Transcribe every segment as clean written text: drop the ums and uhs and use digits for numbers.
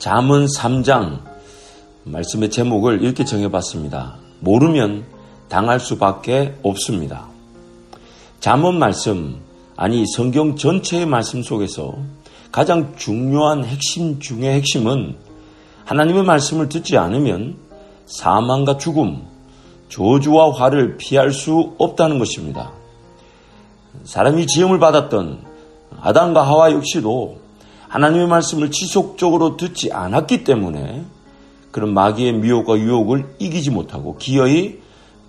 잠언 3장 말씀의 제목을 이렇게 정해봤습니다. 모르면 당할 수밖에 없습니다. 잠언 말씀, 아니 성경 전체의 말씀 속에서 가장 중요한 핵심 중의 핵심은 하나님의 말씀을 듣지 않으면 사망과 죽음, 저주와 화를 피할 수 없다는 것입니다. 사람이 지음을 받았던 아담과 하와 역시도 하나님의 말씀을 지속적으로 듣지 않았기 때문에 그런 마귀의 미혹과 유혹을 이기지 못하고 기어이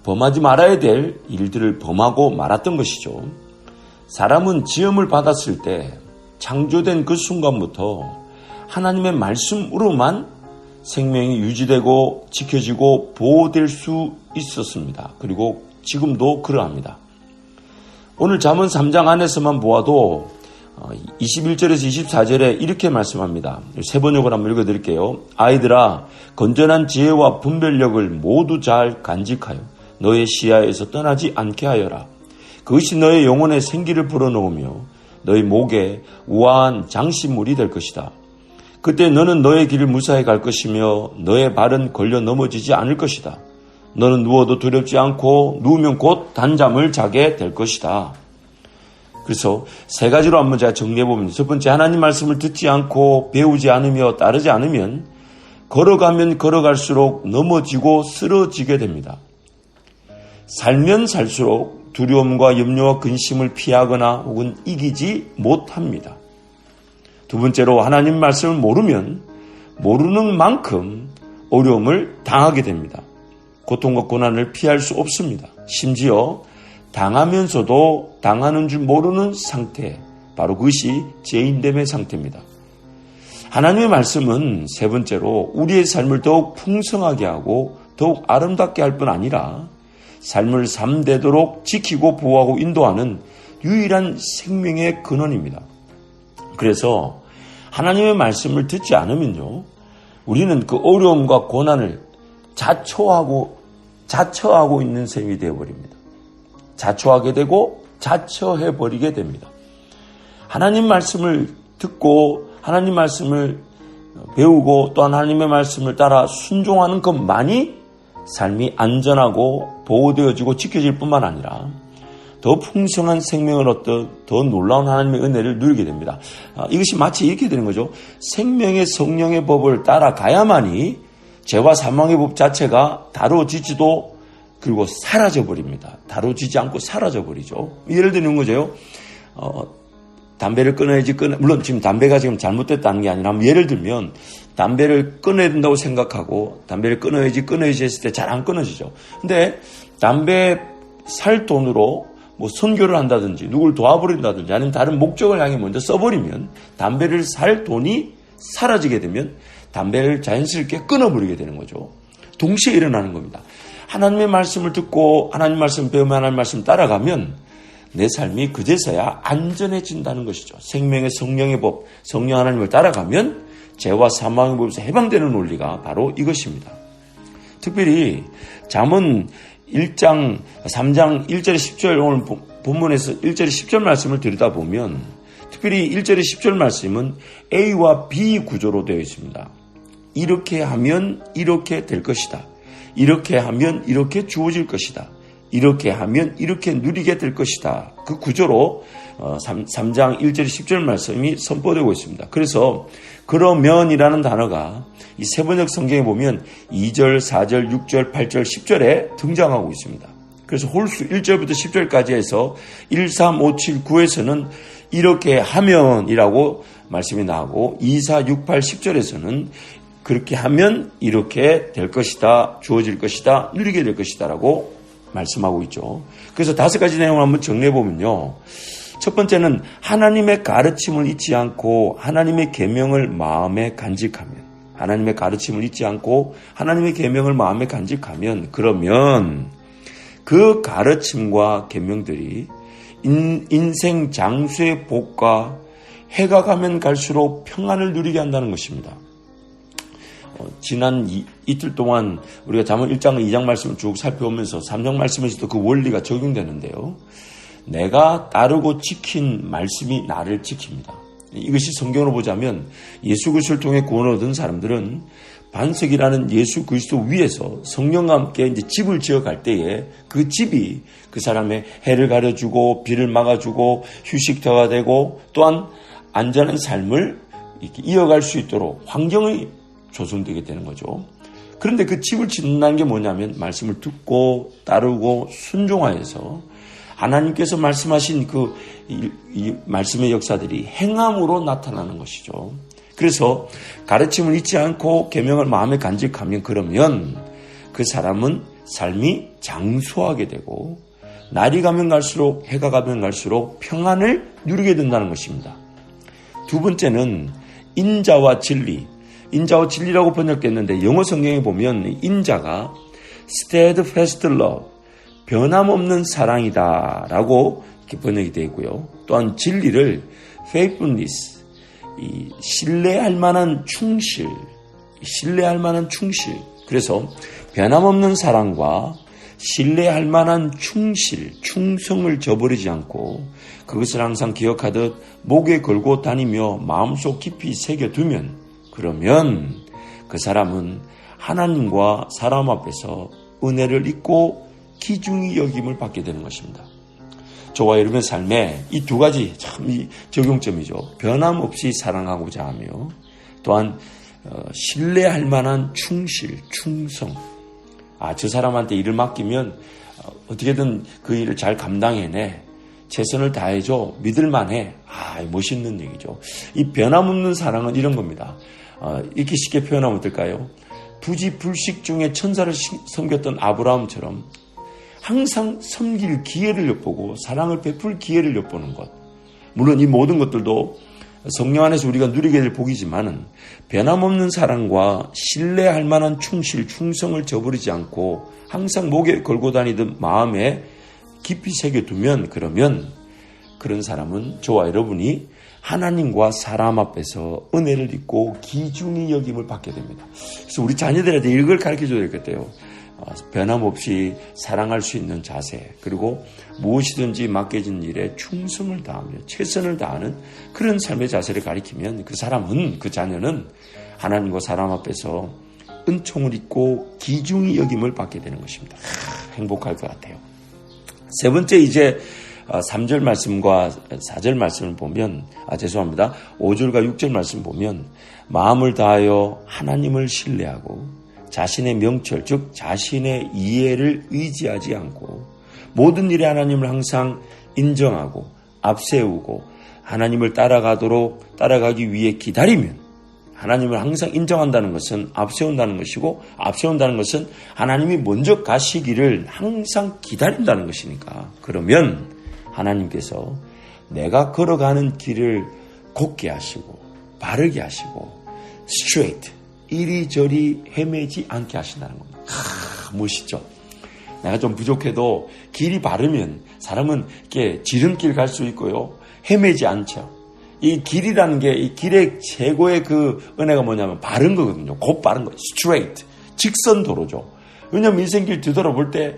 범하지 말아야 될 일들을 범하고 말았던 것이죠. 사람은 지음을 받았을 때 창조된 그 순간부터 하나님의 말씀으로만 생명이 유지되고 지켜지고 보호될 수 있었습니다. 그리고 지금도 그러합니다. 오늘 잠언 3장 안에서만 보아도 21절에서 24절에 이렇게 말씀합니다. 세 번역을 한번 읽어드릴게요. 아이들아, 건전한 지혜와 분별력을 모두 잘 간직하여 너의 시야에서 떠나지 않게 하여라. 그것이 너의 영혼에 생기를 불어넣으며 너의 목에 우아한 장신물이 될 것이다. 그때 너는 너의 길을 무사히 갈 것이며 너의 발은 걸려 넘어지지 않을 것이다. 너는 누워도 두렵지 않고 누우면 곧 단잠을 자게 될 것이다. 그래서 세 가지로 한번 제가 정리해보면, 첫 번째, 하나님 말씀을 듣지 않고 배우지 않으며 따르지 않으면 걸어가면 걸어갈수록 넘어지고 쓰러지게 됩니다. 살면 살수록 두려움과 염려와 근심을 피하거나 혹은 이기지 못합니다. 두 번째로, 하나님 말씀을 모르면 모르는 만큼 어려움을 당하게 됩니다. 고통과 고난을 피할 수 없습니다. 심지어 당하면서도 당하는 줄 모르는 상태, 바로 그것이 죄인됨의 상태입니다. 하나님의 말씀은 세 번째로 우리의 삶을 더욱 풍성하게 하고 더욱 아름답게 할 뿐 아니라 삶을 삶되도록 지키고 보호하고 인도하는 유일한 생명의 근원입니다. 그래서 하나님의 말씀을 듣지 않으면요, 우리는 그 어려움과 고난을 자초하고 있는 셈이 되어버립니다. 자초하게 되고 자처해버리게 됩니다. 하나님 말씀을 듣고 하나님 말씀을 배우고 또 하나님의 말씀을 따라 순종하는 것만이 삶이 안전하고 보호되어지고 지켜질 뿐만 아니라 더 풍성한 생명을 얻듯 더 놀라운 하나님의 은혜를 누리게 됩니다. 이것이 마치 이렇게 되는 거죠. 생명의 성령의 법을 따라가야만이 죄와 사망의 법 자체가 다뤄지지도 그리고 사라져버립니다. 다뤄지지 않고 사라져버리죠. 예를 드는 거죠. 담배를 끊어야지 물론 지금 담배가 지금 잘못됐다는 게 아니라 예를 들면 담배를 끊어야 된다고 생각하고 담배를 끊어야지 했을 때 잘 안 끊어지죠. 근데 담배 살 돈으로 뭐 선교를 한다든지 누굴 도와버린다든지 아니면 다른 목적을 향해 먼저 써버리면 담배를 살 돈이 사라지게 되면 담배를 자연스럽게 끊어버리게 되는 거죠. 동시에 일어나는 겁니다. 하나님의 말씀을 듣고 하나님 말씀 배우며 하나님 말씀 따라가면 내 삶이 그제서야 안전해진다는 것이죠. 생명의 성령의 법, 성령 하나님을 따라가면 죄와 사망의 법에서 해방되는 논리가 바로 이것입니다. 특별히 잠언 1장, 3장 1절에 10절 오늘 본문에서 1절에 10절 말씀을 들여다보면 특별히 1절에 10절 말씀은 A와 B 구조로 되어 있습니다. 이렇게 하면 이렇게 될 것이다. 이렇게 하면 이렇게 주어질 것이다. 이렇게 하면 이렇게 누리게 될 것이다. 그 구조로 3장 1절 10절 말씀이 선포되고 있습니다. 그래서 그러면이라는 단어가 이 세번역 성경에 보면 2절, 4절, 6절, 8절, 10절에 등장하고 있습니다. 그래서 홀수 1절부터 10절까지 해서 1, 3, 5, 7, 9에서는 이렇게 하면이라고 말씀이 나오고 2, 4, 6, 8, 10절에서는 그렇게 하면 이렇게 될 것이다, 주어질 것이다, 누리게 될 것이다 라고 말씀하고 있죠. 그래서 5가지 내용을 한번 정리해보면요. 첫 번째는 하나님의 가르침을 잊지 않고 하나님의 계명을 마음에 간직하면, 하나님의 가르침을 잊지 않고 하나님의 계명을 마음에 간직하면, 그러면 그 가르침과 계명들이 인생 장수의 복과 해가 가면 갈수록 평안을 누리게 한다는 것입니다. 지난 이틀 동안 우리가 잠언 1장, 2장 말씀을 쭉 살펴보면서 3장 말씀에서도 그 원리가 적용되는데요. 내가 따르고 지킨 말씀이 나를 지킵니다. 이것이 성경으로 보자면 예수 그리스도를 통해 구원을 얻은 사람들은 반석이라는 예수 그리스도 위에서 성령과 함께 이제 집을 지어갈 때에 그 집이 그 사람의 해를 가려주고 비를 막아주고 휴식터가 되고 또한 안전한 삶을 이렇게 이어갈 수 있도록 환경이 조성되게 되는 거죠. 그런데 그 집을 짓는다는 게 뭐냐면 말씀을 듣고 따르고 순종하여서 하나님께서 말씀하신 이 말씀의 역사들이 행함으로 나타나는 것이죠. 그래서 가르침을 잊지 않고 계명을 마음에 간직하면 그러면 그 사람은 삶이 장수하게 되고 날이 가면 갈수록 해가 가면 갈수록 평안을 누리게 된다는 것입니다. 두 번째는 인자와 진리. 인자와 진리라고 번역됐는데 영어 성경에 보면 인자가 steadfast love, 변함없는 사랑이다 라고 이렇게 번역이 되어 있고요. 또한 진리를 faithfulness, 이 신뢰할 만한 충실, 신뢰할 만한 충실. 그래서 변함없는 사랑과 신뢰할 만한 충실, 충성을 저버리지 않고 그것을 항상 기억하듯 목에 걸고 다니며 마음속 깊이 새겨두면 그러면 그 사람은 하나님과 사람 앞에서 은혜를 잊고 귀중히 여김을 받게 되는 것입니다. 저와 여러분의 삶에 이 두 가지 참 적용점이죠. 변함없이 사랑하고자 하며 또한 신뢰할 만한 충실, 충성. 저 사람한테 일을 맡기면 어떻게든 그 일을 잘 감당해내. 최선을 다해줘. 믿을만해. 멋있는 얘기죠. 이 변함없는 사랑은 이런 겁니다. 이렇게 쉽게 표현하면 어떨까요? 부지불식 중에 천사를 섬겼던 아브라함처럼 항상 섬길 기회를 엿보고 사랑을 베풀 기회를 엿보는 것. 물론 이 모든 것들도 성령 안에서 우리가 누리게 될 복이지만은 변함없는 사랑과 신뢰할 만한 충실, 충성을 저버리지 않고 항상 목에 걸고 다니던 마음에 깊이 새겨두면 그러면 그런 사람은 저와 여러분이 하나님과 사람 앞에서 은혜를 입고 귀중히 여김을 받게 됩니다. 그래서 우리 자녀들한테 이걸 가르쳐줘야 되겠대요. 변함없이 사랑할 수 있는 자세, 그리고 무엇이든지 맡겨진 일에 충성을 다하며 최선을 다하는 그런 삶의 자세를 가리키면 그 사람은, 그 자녀는 하나님과 사람 앞에서 은총을 입고 귀중히 여김을 받게 되는 것입니다. 행복할 것 같아요. 세 번째, 이제 3절 말씀과 4절 말씀을 보면, 5절과 6절 말씀 보면 마음을 다하여 하나님을 신뢰하고 자신의 명철, 즉 자신의 이해를 의지하지 않고 모든 일에 하나님을 항상 인정하고 앞세우고 하나님을 따라가기 위해 기다리면, 하나님을 항상 인정한다는 것은 앞세운다는 것이고, 앞세운다는 것은 하나님이 먼저 가시기를 항상 기다린다는 것이니까, 그러면 하나님께서 내가 걸어가는 길을 곧게 하시고 바르게 하시고 straight, 이리저리 헤매지 않게 하신다는 겁니다. 멋있죠? 내가 좀 부족해도 길이 바르면 사람은 이렇게 지름길 갈 수 있고요, 헤매지 않죠. 이 길이라는 게, 이 길의 최고의 그 은혜가 뭐냐면 바른 거거든요. 곧 바른 거, straight, 직선 도로죠. 왜냐하면 인생길 뒤돌아볼 때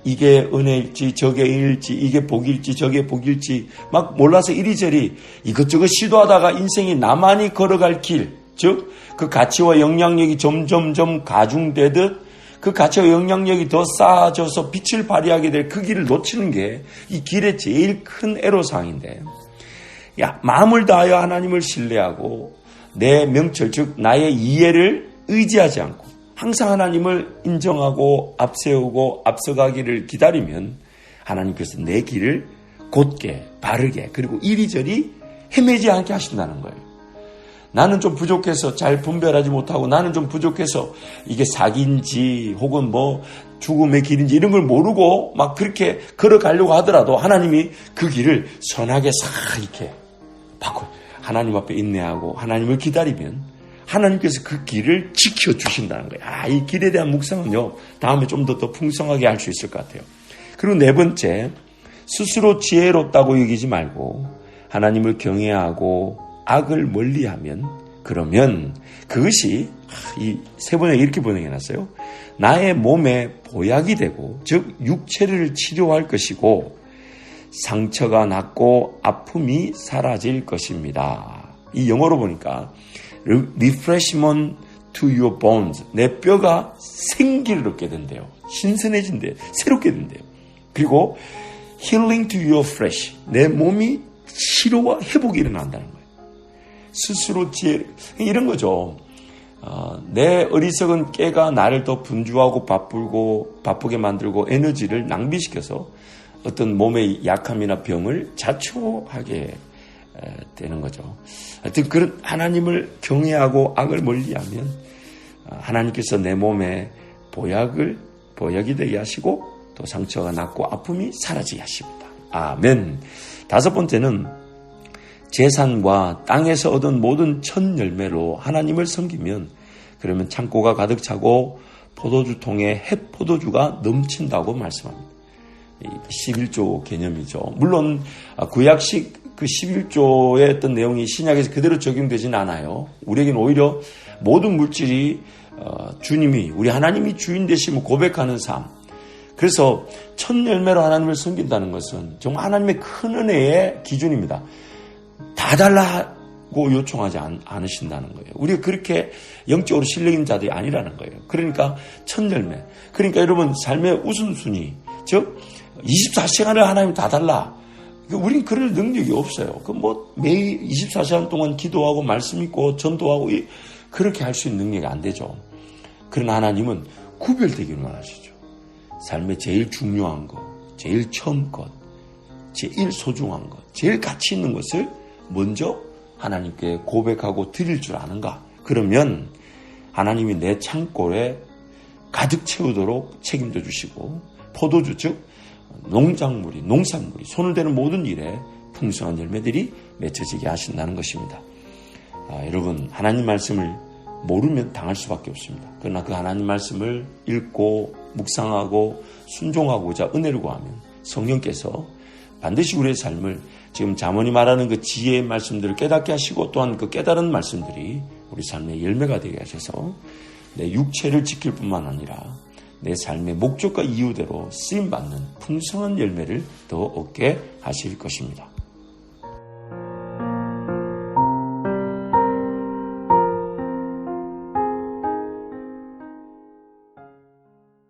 이게 은혜일지 저게 은혜일지 이게 복일지 저게 복일지 막 몰라서 이리저리 이것저것 시도하다가 인생이 나만이 걸어갈 길, 즉 그 가치와 영향력이 점점점 가중되듯 그 가치와 영향력이 더 쌓아져서 빛을 발휘하게 될 그 길을 놓치는 게 이 길의 제일 큰 애로사항인데, 마음을 다하여 하나님을 신뢰하고 내 명철, 즉 나의 이해를 의지하지 않고 항상 하나님을 인정하고 앞세우고 앞서가기를 기다리면 하나님께서 내 길을 곧게 바르게 그리고 이리저리 헤매지 않게 하신다는 거예요. 나는 좀 부족해서 잘 분별하지 못하고, 나는 좀 부족해서 이게 사기인지 혹은 뭐 죽음의 길인지 이런 걸 모르고 막 그렇게 걸어가려고 하더라도 하나님이 그 길을 선하게 싹 이렇게 바꿔 하나님 앞에 인내하고 하나님을 기다리면 하나님께서 그 길을 지켜주신다는 거예요. 이 길에 대한 묵상은요, 다음에 좀 더 풍성하게 할 수 있을 것 같아요. 그리고 네 번째, 스스로 지혜롭다고 여기지 말고 하나님을 경외하고 악을 멀리하면, 그러면 그것이 이 세 번역에 이렇게 번역해놨어요. 나의 몸에 보약이 되고, 즉 육체를 치료할 것이고 상처가 낫고 아픔이 사라질 것입니다. 이 영어로 보니까 refreshment to your bones. 내 뼈가 생기를 얻게 된대요. 신선해진대요. 새롭게 된대요. 그리고 healing to your flesh. 내 몸이 치료와 회복이 일어난다는 거예요. 스스로 지혜, 이런 거죠. 내 어리석은 깨가 나를 더 분주하고 바쁘게 만들고 에너지를 낭비시켜서 어떤 몸의 약함이나 병을 자초하게 되는 거죠. 하여튼 그런 하나님을 경외하고 악을 멀리하면 하나님께서 내 몸에 보약이 되게 하시고 또 상처가 낫고 아픔이 사라지게 하십니다. 아멘. 5번째는 재산과 땅에서 얻은 모든 첫 열매로 하나님을 섬기면 그러면 창고가 가득 차고 포도주통에 햇포도주가 넘친다고 말씀합니다. 11조 개념이죠. 물론 구약식 그 11조의 어떤 내용이 신약에서 그대로 적용되지는 않아요. 우리에게는 오히려 모든 물질이 주님이 우리 하나님이 주인 되심을 고백하는 삶. 그래서 첫 열매로 하나님을 섬긴다는 것은 정말 하나님의 큰 은혜의 기준입니다. 다 달라고 요청하지 않으신다는 거예요. 우리가 그렇게 영적으로 실력 있는 자들이 아니라는 거예요. 그러니까 첫 열매. 그러니까 여러분 삶의 우선순위, 즉 24시간을 하나님 다 달라. 우린 그럴 능력이 없어요. 매일 24시간 동안 기도하고 말씀 읽고 전도하고 그렇게 할 수 있는 능력이 안 되죠. 그러나 하나님은 구별되기를 원하시죠. 삶의 제일 중요한 것, 제일 처음 것, 제일 소중한 것, 제일 가치 있는 것을 먼저 하나님께 고백하고 드릴 줄 아는가? 그러면 하나님이 내 창고에 가득 채우도록 책임져 주시고 포도주 즉 농산물이 손을 대는 모든 일에 풍성한 열매들이 맺혀지게 하신다는 것입니다. 여러분 하나님 말씀을 모르면 당할 수밖에 없습니다. 그러나 그 하나님 말씀을 읽고 묵상하고 순종하고자 은혜를 구하면 성령께서 반드시 우리의 삶을 지금 잠언이 말하는 그 지혜의 말씀들을 깨닫게 하시고 또한 그 깨달은 말씀들이 우리 삶의 열매가 되게 하셔서 내 육체를 지킬 뿐만 아니라 내 삶의 목적과 이유대로 쓰임받는 풍성한 열매를 더 얻게 하실 것입니다.